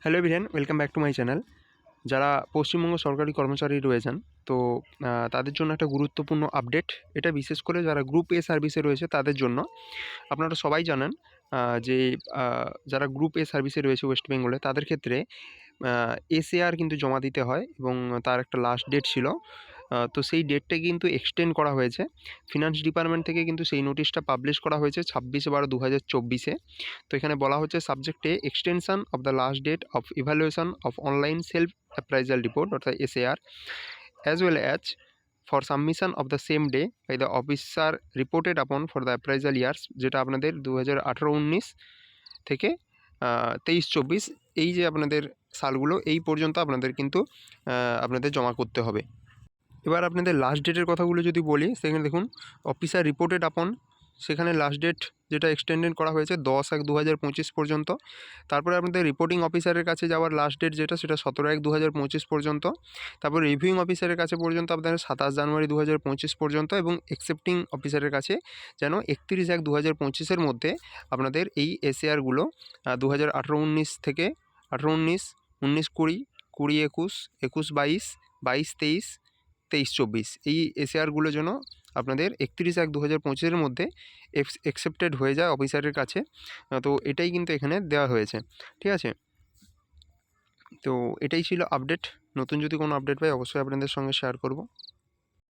Hello everyone, welcome back to my channel. যারা পশ্চিমবঙ্গ সরকারি কর্মচারী রয়েছেন, তো তাদের জন্য একটা গুরুত্বপূর্ণ আপডেট। এটা বিশেষ করে যারা গ্রুপ এ সার্ভিসে রয়েছে তাদের জন্য। আপনারা সবাই জানেন যে যারা গ্রুপ এ সার্ভিসে রয়েছে ওয়েস্ট বেঙ্গলে, তাদের ক্ষেত্রে এসএআর কিন্তু জমা দিতে হয় এবং তার একটা লাস্ট ডেট ছিল। তো সেই ডেটটা কিন্তু এক্সটেন্ড করা হয়েছে। ফিনান্স ডিপার্টমেন্ট থেকে কিন্তু সেই নোটিশটা পাবলিশ করা হয়েছে 26/12/2024-এ। তো এখানে বলা হচ্ছে সাবজেক্টে extension of the last date of evaluation of online self appraisal report অর্থাৎ SAR as well as for submission of the same day by the officer reported upon for the appraisal years, যেটা আপনাদের 2018-19 থেকে 23-24 এই যে আপনাদের সালগুলো এই পর্যন্ত আপনাদের কিন্তু আপনাদের জমা করতে হবে। এবার আপনাদের লাস্ট ডেটের কথাগুলো যদি বলি, সেখানে দেখুন অফিসার রিপোর্টেড আপন, সেখানে লাস্ট ডেট যেটা এক্সটেন্ডেড করা হয়েছে 10/1/2025 পর্যন্ত। তারপরে আপনাদের রিপোর্টিং অফিসারের কাছে যাওয়ার লাস্ট ডেট যেটা, সেটা 17/1/2025 পর্যন্ত। তারপর রিভিউইং অফিসারের কাছে পর্যন্ত আপনাদের 27 জানুয়ারি 2025 পর্যন্ত, এবং অ্যাকসেপ্টিং অফিসারের কাছে যেন 31/1/2025-এর মধ্যে আপনাদের এই এসএআরগুলো 2018-19 থেকে 18-19, 19-20, 20-21, 21-22, 22-23, 23-24 এই এসএআরগুলো যেন আপনাদের 31/1/2025-এর মধ্যে অ্যাকসেপ্টেড হয়ে যায় অফিসারের কাছে। তো এটাই কিন্তু এখানে দেওয়া হয়েছে, ঠিক আছে। তো এটাই ছিল আপডেট। নতুন যদি কোনো আপডেট পাই অবশ্যই আপনাদের সঙ্গে শেয়ার করব।